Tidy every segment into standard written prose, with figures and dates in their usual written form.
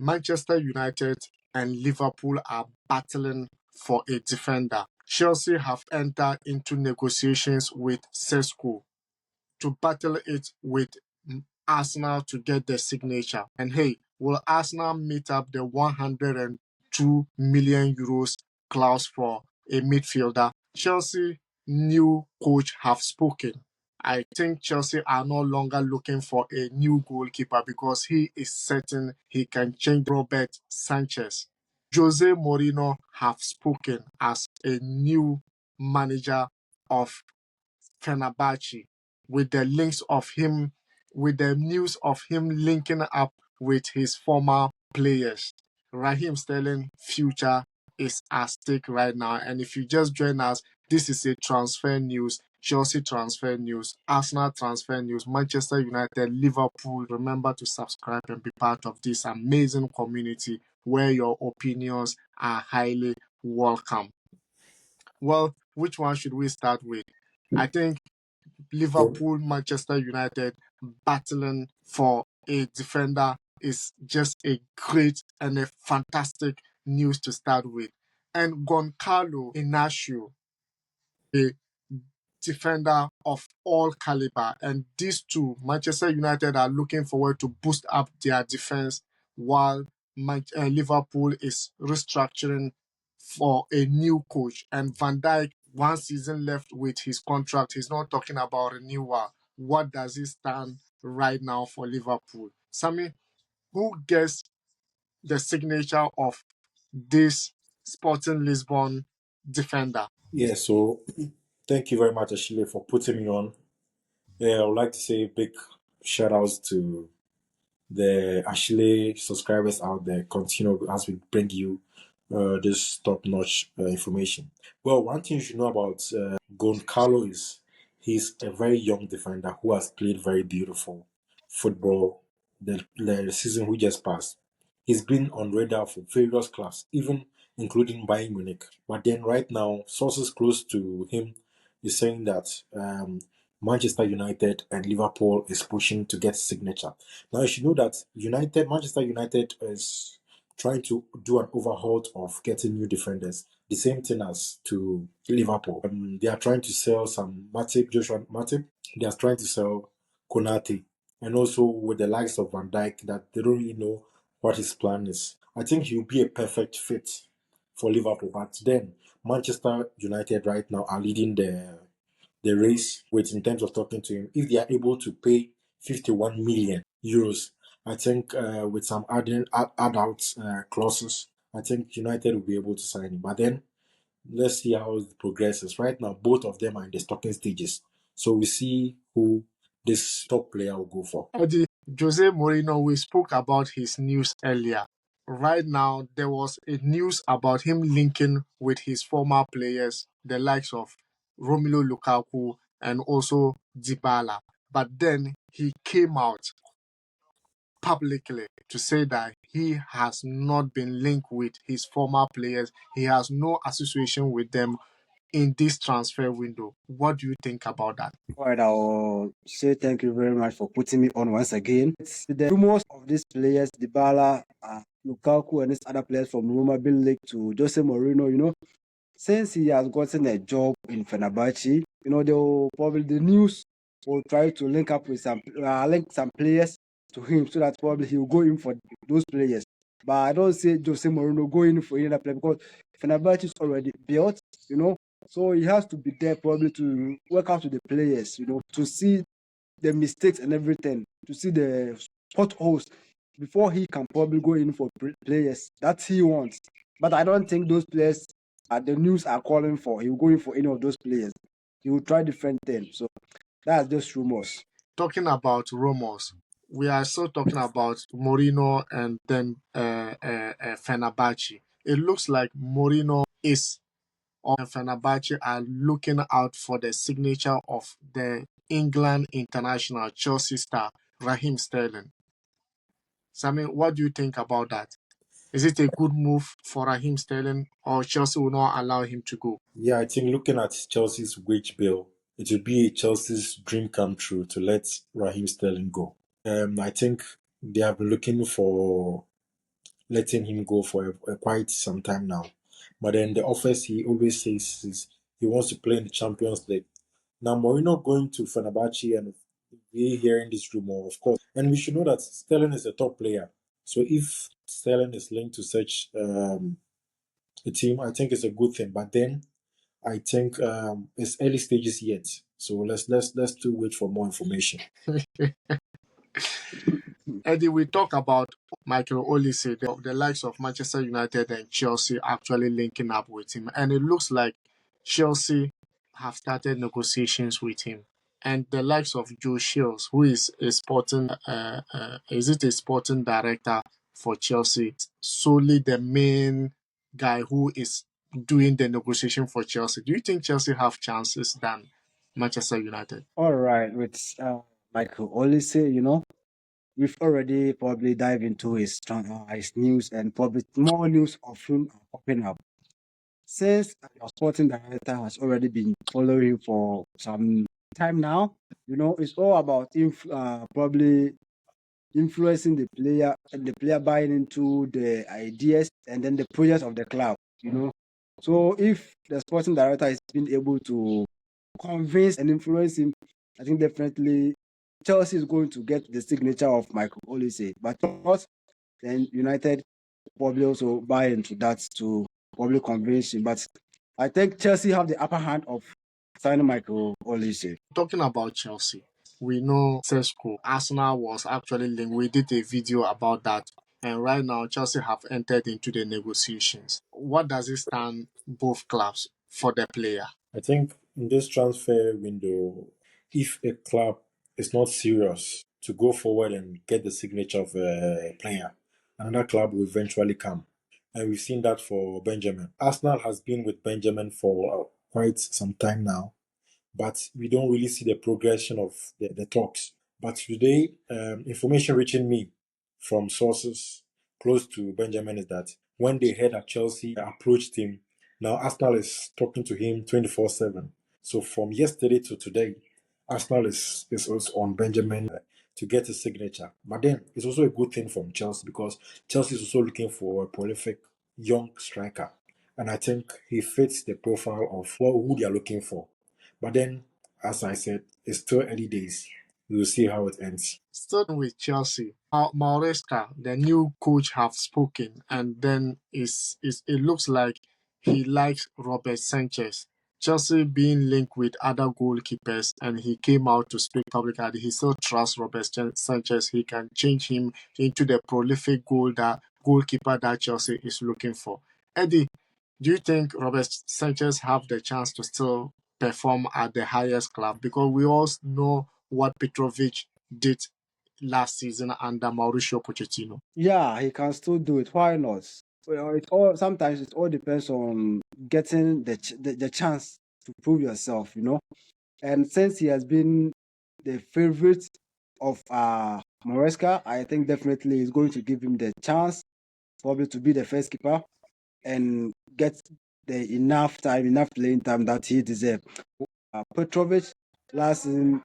Manchester United and Liverpool are battling for a defender. Chelsea have entered into negotiations with Sesko to battle it with Arsenal to get the signature. And hey, will Arsenal meet up the 102 million euros clause for a midfielder? Chelsea new coach have spoken. I think Chelsea are no longer looking for a new goalkeeper because he is certain he can change Robert Sanchez. Jose Mourinho have spoken as a new manager of Fenerbahce with the news of him linking up with his former players. Raheem Sterling future is at stake right now. And if you just join us, this is a transfer news, Chelsea transfer news, Arsenal transfer news, Manchester United, Liverpool. Remember to subscribe and be part of this amazing community where your opinions are highly welcome. Well, which one should we start with? I think Liverpool, Manchester United battling for a defender is just a great and a fantastic news to start with. And Goncalo Inacio, a defender of all caliber. And these two, Manchester United are looking forward to boost up their defense while Liverpool is restructuring for a new coach. And Van Dijk, one season left with his contract. He's not talking about renewal. What does he stand right now for Liverpool? Sammy, who gets the signature of this Sporting Lisbon defender? Yeah, so thank you very much, Ashile, for putting me on. I would like to say a big shout outs to the Ashile subscribers out there. Continue as we bring you this top notch information. Well, one thing you should know about Goncalo is he's a very young defender who has played very beautiful football the season we just passed. He's been on radar for various clubs, even including Bayern Munich. But then right now, sources close to him is saying that Manchester United and Liverpool is pushing to get signature. Now you should know that Manchester United is trying to do an overhaul of getting new defenders. The same thing as to Liverpool. They are trying to sell some Joshua Matip. They are trying to sell Konate. And also with the likes of Van Dijk that they don't really know what his plan is. I think he'll be a perfect fit for Liverpool. But then Manchester United right now are leading the race with in terms of talking to him. If they are able to pay 51 million euros, I think with some add-out clauses, I think United will be able to sign him. But then let's see how it progresses. Right now, both of them are in the stocking stages. So we see who this top player will go for. Eddie, Jose Mourinho, we spoke about his news earlier. Right now, there was a news about him linking with his former players, the likes of Romelu Lukaku and also Dybala. But then he came out publicly to say that he has not been linked with his former players. He has no association with them in this transfer window. What do you think about that? All right, I'll say thank you very much for putting me on once again. It's the rumors of these players, Dybala, Lukaku, and these other players from Roma being linked to Jose Mourinho, since he has gotten a job in Fenerbahce, the news will try to link up with link some players to him so that probably he will go in for those players. But I don't see Jose Mourinho going in for any other player because Fenerbahce is already built, so he has to be there probably to work out with the players, to see the mistakes and everything, to see the potholes before he can probably go in for players that he wants. But I don't think those players the news are calling for. He will go in for any of those players. He will try different things. So that's just rumors. Talking about rumors, we are still talking about Mourinho and then Fenerbahce. It looks like Mourinho is and Fenerbahce are looking out for the signature of the England international Chelsea star Raheem Sterling. Sammy, what do you think about that? Is it a good move for Raheem Sterling, or Chelsea will not allow him to go? Yeah, I think looking at Chelsea's wage bill, it would be Chelsea's dream come true to let Raheem Sterling go. I think they have been looking for letting him go for quite some time now. But then the offers he always says is he wants to play in the Champions League. Now Mourinho going to Fenerbahce and we hearing this rumor, of course, and we should know that Sterling is a top player. So if Sterling is linked to such a team, I think it's a good thing. But then I think it's early stages yet. So let's still wait for more information. Eddie, we talk about Michael Olise, the likes of Manchester United and Chelsea actually linking up with him. And it looks like Chelsea have started negotiations with him. And the likes of Joe Shields, who is a sporting, is it a sporting director for Chelsea, solely the main guy who is doing the negotiation for Chelsea. Do you think Chelsea have chances than Manchester United? All right, with Michael Olise, we've already probably dive into his news, and probably more news of him are popping up. Since your sporting director has already been following for some time now, it's all about probably influencing the player and the player buying into the ideas and then the projects of the club. So if the sporting director is being able to convince and influence him, I think definitely Chelsea is going to get the signature of Michael Olise. But not, then United probably also buy into that to probably convince him. But I think Chelsea have the upper hand of signing Michael Olise. Talking about Chelsea, we know Sesko, Arsenal was actually linked. We did a video about that. And right now, Chelsea have entered into the negotiations. What does it stand both clubs for the player? I think in this transfer window, if a club is not serious to go forward and get the signature of a player, another club will eventually come. And we've seen that for Benjamin. Arsenal has been with Benjamin for quite some time now, but we don't really see the progression of the talks. But today, information reaching me from sources close to Benjamin is that when they heard that Chelsea approached him, now Arsenal is talking to him 24/7. So from yesterday to today, Arsenal is also on Benjamin to get a signature. But then it's also a good thing from Chelsea because Chelsea is also looking for a prolific young striker. And I think he fits the profile of who they are looking for. But then, as I said, it's still early days. We will see how it ends. Still with Chelsea, Maresca, the new coach, have spoken, and then it looks like he likes Robert Sanchez. Chelsea being linked with other goalkeepers, and he came out to speak publicly. He still trusts Robert Sanchez. He can change him into the prolific goalkeeper that Chelsea is looking for. Eddie, do you think Robert Sanchez have the chance to still perform at the highest club? Because we all know what Petrovic did last season under Mauricio Pochettino. Yeah, he can still do it. Why not? Well, sometimes it all depends on getting the chance to prove yourself. And since he has been the favorite of Moresca, I think definitely he's going to give him the chance probably to be the first keeper and get the enough playing time that he deserves. Petrovic last season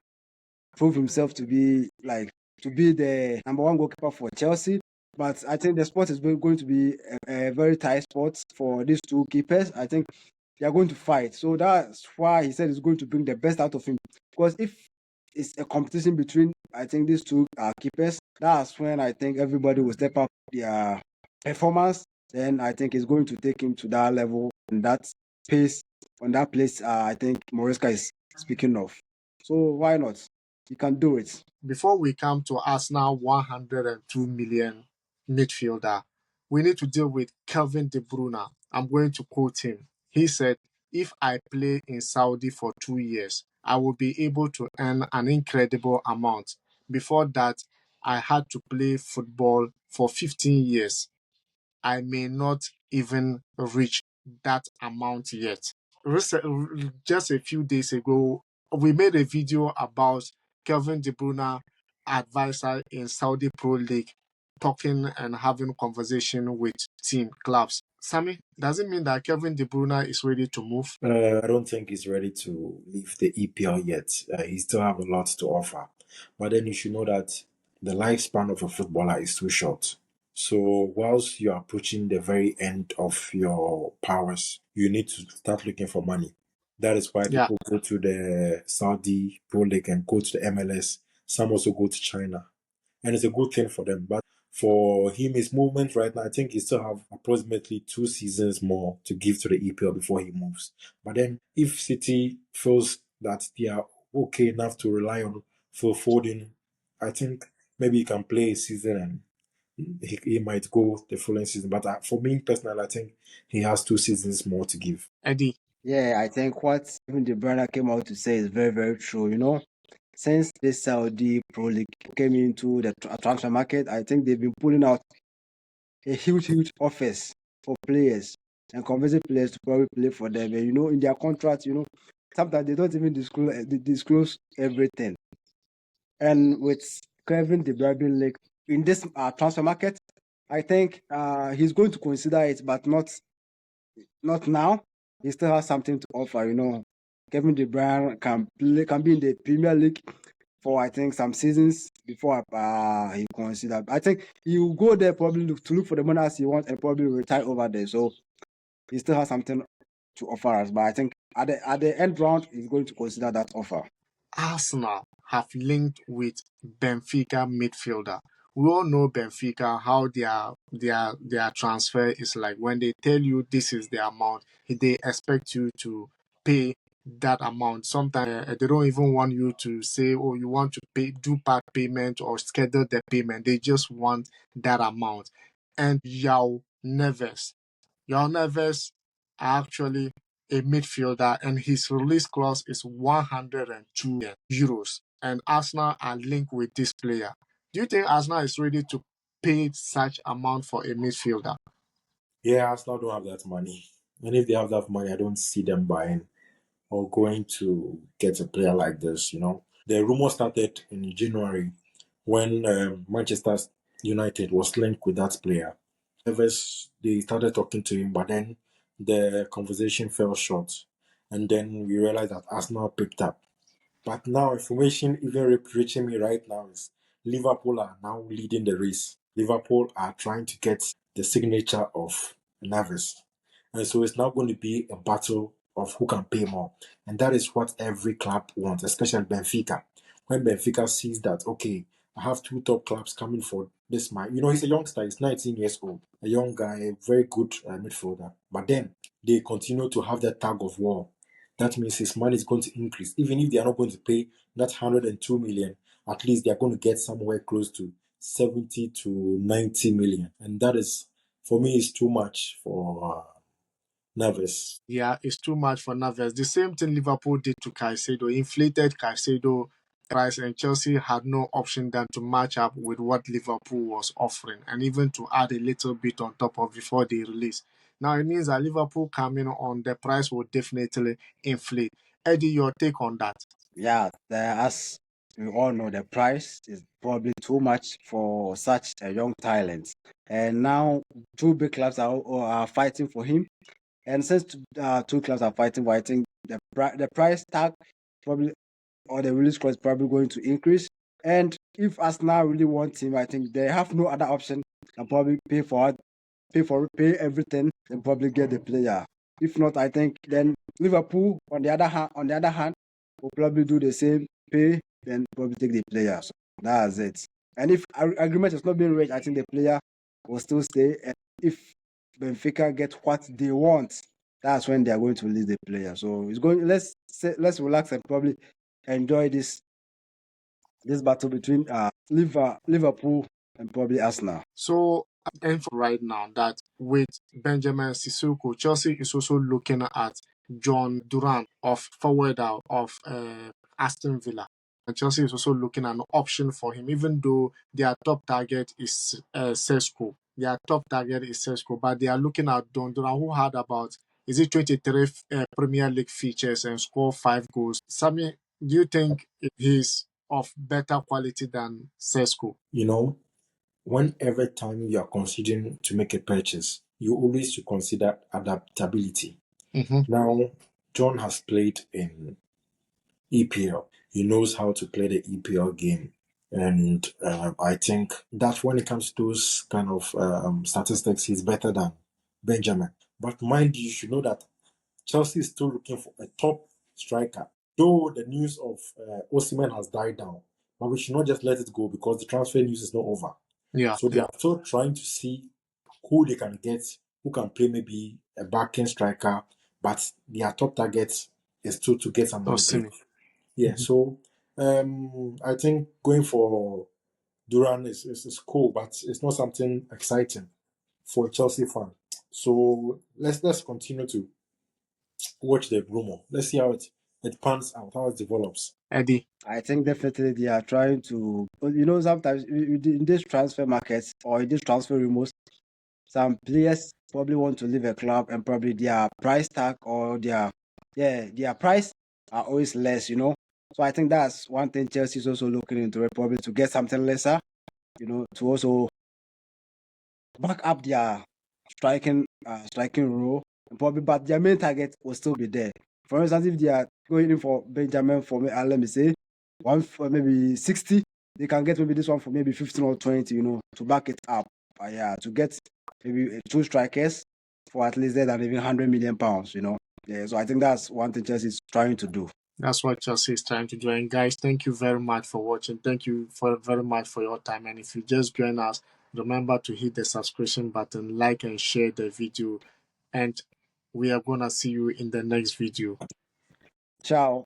proved himself to be the number one goalkeeper for Chelsea. But I think the sport is going to be a very tight sport for these two keepers. I think they are going to fight. So that's why he said he's going to bring the best out of him. Because if it's a competition between, I think, these two keepers, that's when I think everybody will step up their performance. Then I think it's going to take him to that level and that pace on that place. I think Moresca is speaking of. So why not? You can do it. Before we come to Arsenal 102 million midfielder, we need to deal with Kevin De Bruyne. I'm going to quote him. He said, "If I play in Saudi for 2 years, I will be able to earn an incredible amount. Before that, I had to play football for 15 years. I may not even reach that amount yet." Just a few days ago, we made a video about Kevin De Bruyne, advisor in Saudi Pro League, talking and having conversation with team clubs. Sammy, does it mean that Kevin De Bruyne is ready to move? I don't think he's ready to leave the EPL yet. He still have a lot to offer. But then you should know that the lifespan of a footballer is too short. So whilst you're approaching the very end of your powers, you need to start looking for money. That is why Yeah, people go to the Saudi Pro League and go to the MLS. Some also go to China. And it's a good thing for them. But for him, his movement right now, I think he still have approximately 2 seasons more to give to the EPL before he moves. But then if City feels that they are okay enough to rely on Phil Foden, I think maybe he can play a season and he might go the following season. But for me personally, I think he has 2 seasons more to give. Eddie. Yeah, I think what Kevin De Bruyne came out to say is very, very true. Since this Saudi Pro League came into the transfer market, I think they've been pulling out a huge, huge offers for players and convincing players to probably play for them. And in their contracts, sometimes they don't even disclose everything. And with Kevin De Bruyne League in this transfer market, I think he's going to consider it, but not now. He still has something to offer. Kevin De Bruyne can be in the Premier League for I think some seasons before he consider. I think he will go there probably to look for the money as he wants and probably retire over there. So he still has something to offer us. But I think at the end round, he's going to consider that offer. Arsenal have linked with Benfica midfielder. We all know Benfica, how their transfer is like. When they tell you this is the amount, they expect you to pay that amount. Sometimes they don't even want you to say, oh, you want to pay, do part payment or schedule the payment. They just want that amount. And Joao Neves actually a midfielder, and his release clause is 102 million euros. And Arsenal are linked with this player. Do you think Arsenal is ready to pay such amount for a midfielder? Yeah, Arsenal don't have that money. And if they have that money, I don't see them buying or going to get a player like this. The rumor started in January when Manchester United was linked with that player. Neves, they started talking to him, but then the conversation fell short. And then we realized that Arsenal picked up. But now, information even reaching me right now is Liverpool are now leading the race. Liverpool are trying to get the signature of Neves. And so it's now going to be a battle of who can pay more. And that is what every club wants, especially Benfica. When Benfica sees that, okay, I have two top clubs coming for this man. He's a youngster, he's 19 years old, a young guy, a very good midfielder. But then they continue to have that tug of war. That means his money is going to increase. Even if they are not going to pay that 102 million, at least they are going to get somewhere close to 70 to 90 million. And that is, for me, is too much for Neves. Yeah, it's too much for Neves. The same thing Liverpool did to Caicedo, inflated Caicedo price, and Chelsea had no option than to match up with what Liverpool was offering and even to add a little bit on top of before they release. Now it means that Liverpool coming on, the price will definitely inflate. Eddie, your take on that? Yeah, as we all know, the price is probably too much for such a young talent. And now two big clubs are fighting for him. And since two clubs are fighting for, I think the price tag probably or the release clause is probably going to increase. And if Arsenal really want him, I think they have no other option and probably pay everything and probably get the player. If not, I think then Liverpool on the other hand will probably do the same, pay, then probably take the player. So that's it. And if agreement is not being reached, I think the player will still stay. And if Benfica get what they want, that's when they are going to release the player. So it's going. Let's relax and probably enjoy this battle between Liverpool and probably Arsenal. So, and right now that with Benjamin Sissoko, Chelsea is also looking at Jhon Duran of forward out of Aston Villa. And Chelsea is also looking at an option for him, even though their top target is Sesko. Their top target is Sesko, but they are looking at Jhon Duran, who had about, is it 23 Premier League features and scored 5 goals. Sammy, do you think he's of better quality than Sesko? Whenever time you are considering to make a purchase, you always should consider adaptability. Mm-hmm. Now, John has played in EPL. He knows how to play the EPL game. And I think that when it comes to those kind of statistics, he's better than Benjamin. But mind you, you should know that Chelsea is still looking for a top striker. Though the news of Osimhen has died down, but we should not just let it go because the transfer news is not over. Yeah. So they are still trying to see who they can get, who can play maybe a backing striker, but their top target is still to get someone big. Osimhen. Yeah, so I think going for Duran is cool, but it's not something exciting for a Chelsea fan. So let's continue to watch the rumor. Let's see how it pans out, how it develops. Eddie. I think definitely they are trying to, sometimes in this transfer markets or in this transfer rumors, some players probably want to leave a club and probably their price tag or their price are always less. So I think that's one thing Chelsea is also looking into it, probably to get something lesser, to also back up their striking role, and probably, but their main target will still be there. For instance, if they are going in for Benjamin for me, let me say one for maybe 60, they can get maybe this one for maybe 15 or 20, to back it up. Yeah, to get maybe two strikers for at least less than even £100 million. Yeah, so I think that's one thing Chelsea is trying to do. That's what Chelsea is trying to do. And guys, thank you very much for watching. Thank you very much for your time. And if you just join us, remember to hit the subscription button, like and share the video. And we are gonna see you in the next video. Ciao.